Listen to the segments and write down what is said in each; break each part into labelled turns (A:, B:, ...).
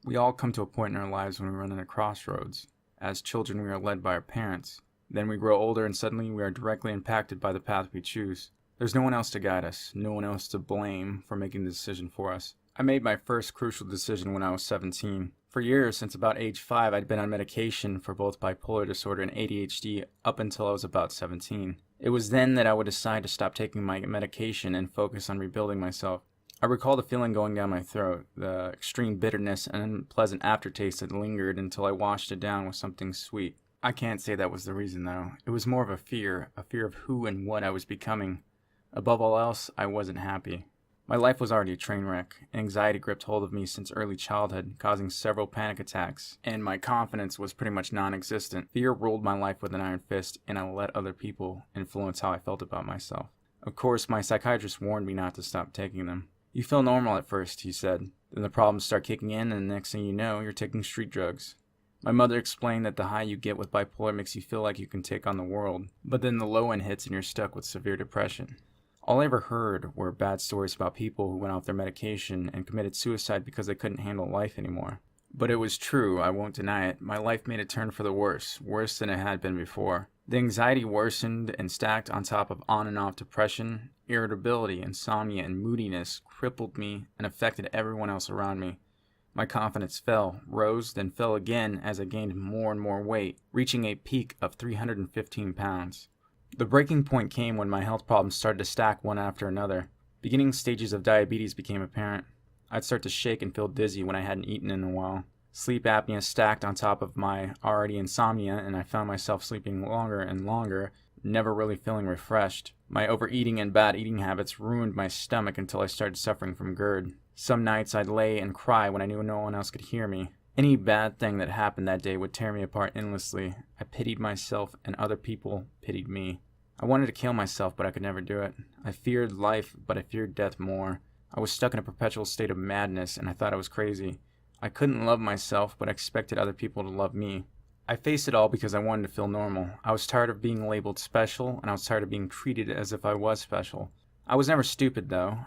A: We all come to a point in our lives when we run into crossroads. As children, we are led by our parents. Then we grow older and suddenly we are directly impacted by the path we choose. There's no one else to guide us, no one else to blame for making the decision for us. I made my first crucial decision when I was 17. For years, since about age 5, I'd been on medication for both bipolar disorder and ADHD up until I was about 17. It was then that I would decide to stop taking my medication and focus on rebuilding myself. I recall the feeling going down my throat, the extreme bitterness and unpleasant aftertaste that lingered until I washed it down with something sweet. I can't say that was the reason though. It was more of a fear of who and what I was becoming. Above all else, I wasn't happy. My life was already a train wreck. Anxiety gripped hold of me since early childhood, causing several panic attacks, and my confidence was pretty much non-existent. Fear ruled my life with an iron fist, and I let other people influence how I felt about myself. Of course, my psychiatrist warned me not to stop taking them. You feel normal at first, he said. Then the problems start kicking in, and the next thing you know, you're taking street drugs. My mother explained that the high you get with bipolar makes you feel like you can take on the world, but then the low end hits and you're stuck with severe depression. All I ever heard were bad stories about people who went off their medication and committed suicide because they couldn't handle life anymore. But it was true, I won't deny it. My life made a turn for the worse than it had been before. The anxiety worsened and stacked on top of on and off depression, irritability, insomnia, and moodiness crippled me and affected everyone else around me. My confidence fell, rose, then fell again as I gained more and more weight, reaching a peak of 315 pounds. The breaking point came when my health problems started to stack one after another. Beginning stages of diabetes became apparent. I'd start to shake and feel dizzy when I hadn't eaten in a while. Sleep apnea stacked on top of my already insomnia, and I found myself sleeping longer and longer, never really feeling refreshed. My overeating and bad eating habits ruined my stomach until I started suffering from GERD. Some nights I'd lay and cry when I knew no one else could hear me. Any bad thing that happened that day would tear me apart endlessly. I pitied myself and other people pitied me. I wanted to kill myself, but I could never do it. I feared life, but I feared death more. I was stuck in a perpetual state of madness, and I thought I was crazy. I couldn't love myself, but I expected other people to love me. I faced it all because I wanted to feel normal. I was tired of being labeled special, and I was tired of being treated as if I was special. I was never stupid, though,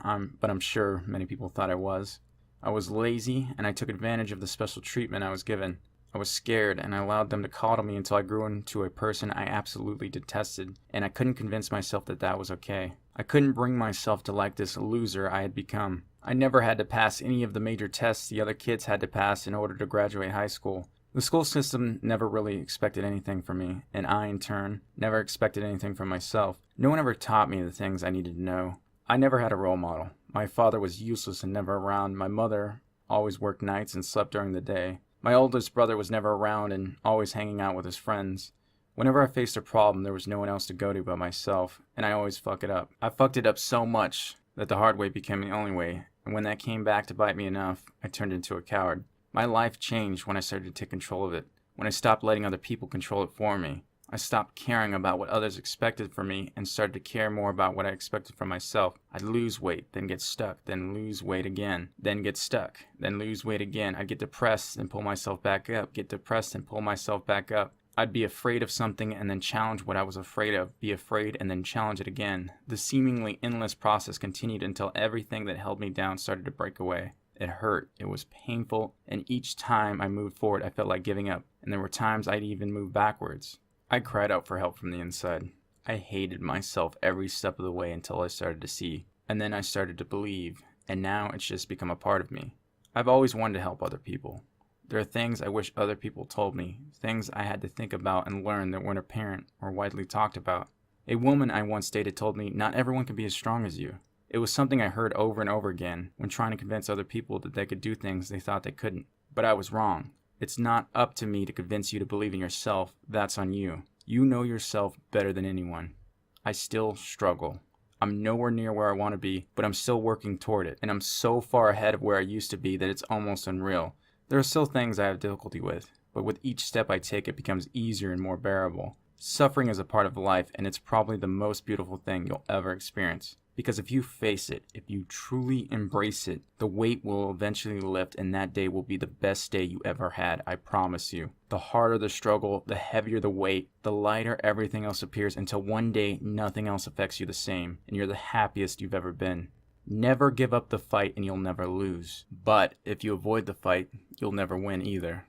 A: but I'm sure many people thought I was. I was lazy, and I took advantage of the special treatment I was given. I was scared, and I allowed them to coddle me until I grew into a person I absolutely detested, and I couldn't convince myself that that was okay. I couldn't bring myself to like this loser I had become. I never had to pass any of the major tests the other kids had to pass in order to graduate high school. The school system never really expected anything from me, and I, in turn, never expected anything from myself. No one ever taught me the things I needed to know. I never had a role model. My father was useless and never around. My mother always worked nights and slept during the day. My oldest brother was never around and always hanging out with his friends. Whenever I faced a problem, there was no one else to go to but myself, and I always fuck it up. I fucked it up so much that the hard way became the only way, and when that came back to bite me enough, I turned into a coward. My life changed when I started to take control of it, when I stopped letting other people control it for me. I stopped caring about what others expected from me and started to care more about what I expected from myself. I'd lose weight, then get stuck, then lose weight again, then get stuck, then lose weight again. I'd get depressed and pull myself back up, get depressed and pull myself back up. I'd be afraid of something and then challenge what I was afraid of, be afraid and then challenge it again. The seemingly endless process continued until everything that held me down started to break away. It hurt, it was painful, and each time I moved forward I felt like giving up, and there were times I'd even move backwards. I cried out for help from the inside. I hated myself every step of the way until I started to see, and then I started to believe, and now it's just become a part of me. I've always wanted to help other people. There are things I wish other people told me, things I had to think about and learn that weren't apparent or widely talked about. A woman I once dated told me, "Not everyone can be as strong as you." It was something I heard over and over again when trying to convince other people that they could do things they thought they couldn't. But I was wrong. It's not up to me to convince you to believe in yourself. That's on you. You know yourself better than anyone. I still struggle. I'm nowhere near where I want to be, but I'm still working toward it. And I'm so far ahead of where I used to be that it's almost unreal. There are still things I have difficulty with, but with each step I take it becomes easier and more bearable. Suffering is a part of life, and it's probably the most beautiful thing you'll ever experience. Because if you face it, if you truly embrace it, the weight will eventually lift, and that day will be the best day you ever had, I promise you. The harder the struggle, the heavier the weight, the lighter everything else appears until one day nothing else affects you the same, and you're the happiest you've ever been. Never give up the fight and you'll never lose. But if you avoid the fight, you'll never win either.